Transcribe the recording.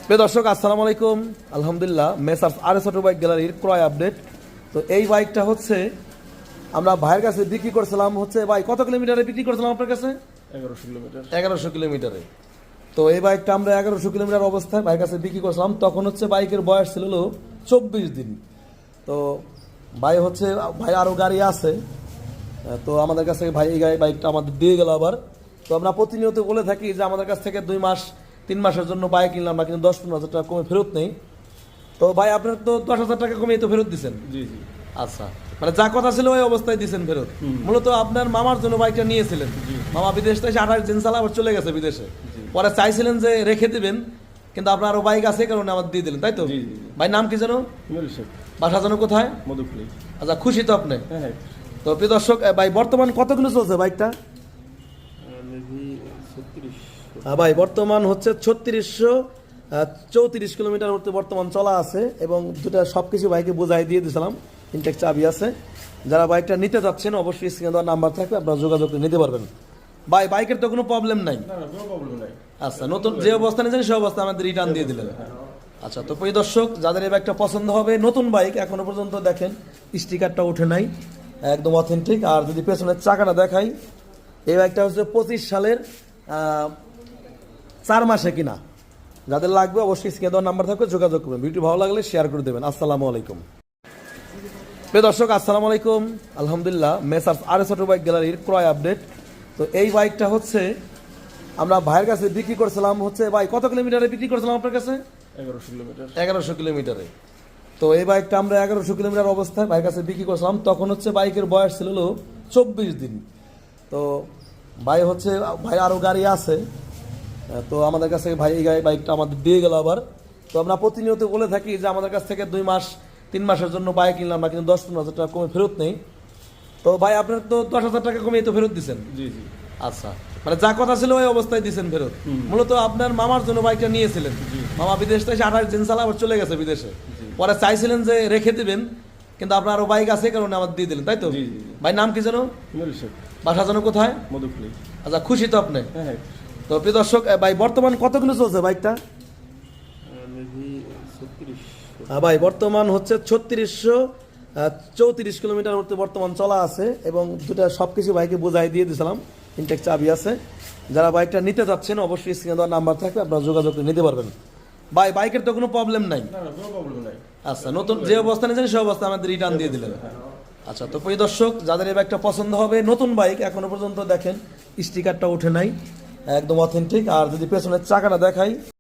প্রিয় দর্শক, আসসালামু আলাইকুম। আলহামদুলিল্লাহ, মেসার্স আরএস অটো বাইক গ্যালারির ক্রয় আপডেট। তো এই বাইকটা হচ্ছে আমরা ভাইয়ের কাছে বিক্রি করছিলাম, হচ্ছে ভাই কত কিলোমিটারে বিক্রি করছিলাম আপনার কাছে? 1100 কিলোমিটার। 1100 কিলোমিটারে। তো এই বাইকটা আমরা 1100 কিলোমিটার অবস্থায় ভাইয়ের কাছে বিক্রি করছিলাম। তখন হচ্ছে বাইকের বয়স ছিল 24 দিন। তো ভাই আরও গাড়ি আছে, তো আমাদের কাছে ভাই এই বাইকটা আমাদের দিয়ে গেল আবার। তো আমরা প্রতিনিয়ত বলে থাকি যে আমাদের কাছ থেকে 2 মাস 3 মাসের জন্য বাইক কিনলাম, আমরা কিন্তু 10-15 হাজার টাকা কমে ফেরত নেই। তো ভাই আপনার তো 10,000 টাকা কমিয়ে তো ফেরত দিচ্ছেন। জি জি। আচ্ছা, মানে যা কথা ছিল ওই অবস্থায় দিচ্ছেন ফেরত। মূলত আপনার মামার জন্য বাইকটা নিয়েছিলেন, মামা বিদেশ থেকে 28 দিন চালা আবার চলে গেছে বিদেশে। পরে চাইছিলেন যে রেখে দিবেন, কিন্তু আপনার আরো বাইক আছে কারণে আমার দিয়ে দিলেন, তাই তো? জি জি। ভাই নাম কি যেন? বাসা যেন কোথায়? মধুখালী। আচ্ছা, খুশি তো আপনি? হ্যাঁ। তো প্রিয় দর্শক, ভাই বর্তমান কত কিলো চলছে বাইকটা? ভাই বর্তমান হচ্ছে 3634 কিলোমিটার মধ্যে বর্তমান চলা আছে, এবং দুটা সবকিছু বাইকে বোঝাই দিয়ে দিয়েছিলাম। ইনটেক চাবি আছে। যারা বাইকটা নিতে যাচ্ছেন অবশ্যই স্ক্রিনে দেওয়া নাম্বার থাকবে, আপনারা যোগাযোগ করে নিতে পারবেন। ভাই বাইকের তো কোনো প্রবলেম নাই? না না, কোনো প্রবলেম নাই। আচ্ছা, নতুন যে অবস্থা নিয়েছেন সেই অবস্থা আমাদের রিটার্ন দিয়ে দিলেন। আচ্ছা, তো প্রিয় দর্শক, যাদের এই বাইকটা পছন্দ হবে, নতুন বাইক এখনো পর্যন্ত দেখেন স্টিকারটা ওঠে নাই, একদম অথেন্টিক। আর যদি পেছনের চাকাটা দেখাই, এই বাইকটা হচ্ছে 25 সালের 4 মাসে কিনা। যাদের লাগবে অবশ্যই স্ক্রিনে দেওয়া নাম্বার থাকবে, যোগাযোগ করবেন। ভিডিও ভালো লাগলে শেয়ার করে দেবেন। আসসালামু আলাইকুম। প্রিয় দর্শক, আসসালামু আলাইকুম। আলহামদুলিল্লাহ, মেসার্স আরএস অটো বাইক গ্যালারির ক্রয় আপডেট। তো এই বাইকটা হচ্ছে আমরা ভাইয়ের কাছে বিক্রি করছিলাম, হচ্ছে ভাই কত কিলোমিটারে বিক্রি করছিলাম আপনার কাছে? 1100 কিলোমিটার। 1100 কিলোমিটারে। তো এই বাইকটা আমরা 1100 কিলোমিটার অবস্থায় ভাইয়ের কাছে বিক্রি করছিলাম। তখন হচ্ছে বাইকের বয়স ছিল 24 দিন। তো ভাই আরও গাড়ি আছে, তো আমাদের কাছে ভাই এই বাইকটা আমাদের দিয়ে গেল আবার। তো আমরা প্রতিনিয়ত বলে থাকি যে আমাদের কাছ থেকে 2 মাস 3 মাসের জন্য বাইক কিনলাম, আমরা কিন্তু 10-15 হাজার টাকা কমে ফেরত নেই। তো ভাই আপনার তো 10,000 টাকা কমিয়ে তো ফেরত দিচ্ছেন। জি জি। আচ্ছা, মানে যা কথা ছিল ওই অবস্থায় দিচ্ছেন ফেরত। মূলত আপনার মামার জন্য বাইকটা নিয়েছিলেন, মামা বিদেশ থেকে 28 দিন চালা আবার চলে গেছে বিদেশে। পরে চাইছিলেন যে রেখে দিবেন, কিন্তু আপনার আরো বাইক আছে কারণে আমার দিয়ে দিলেন, তাই তো? জি জি। ভাই নাম কি যেন? বাসা যেন কোথায়? মধুখালী। আচ্ছা, খুশি তো আপনি? হ্যাঁ। তো প্রিয় দর্শক, ভাই বর্তমান কত কিলো চলছে বাইকটা? ভাই বর্তমান হচ্ছে 3634 কিলোমিটার মধ্যে বর্তমান চলা আছে, এবং দুটা সবকিছু বাইকে বোঝাই দিয়ে দিয়েছিলাম। ইনটেক চাবি আছে। যারা বাইকটা নিতে যাচ্ছেন অবশ্যই স্ক্রিনে দেওয়া নাম্বার থাকবে, আপনারা যোগাযোগ করে নিতে পারবেন। ভাই বাইকের তো কোনো প্রবলেম নাই? না না, কোনো প্রবলেম নাই। আচ্ছা, নতুন যে অবস্থা নিয়েছেন সেই অবস্থা আমাদের রিটার্ন দিয়ে দিলেন। আচ্ছা, তো প্রিয় দর্শক, যাদের এই বাইকটা পছন্দ হবে, নতুন বাইক এখনো পর্যন্ত দেখেন স্টিকারটা ওঠে নাই, একদম অথেন্টিক। আর যদি পেছনের চাকাটা দেখাই,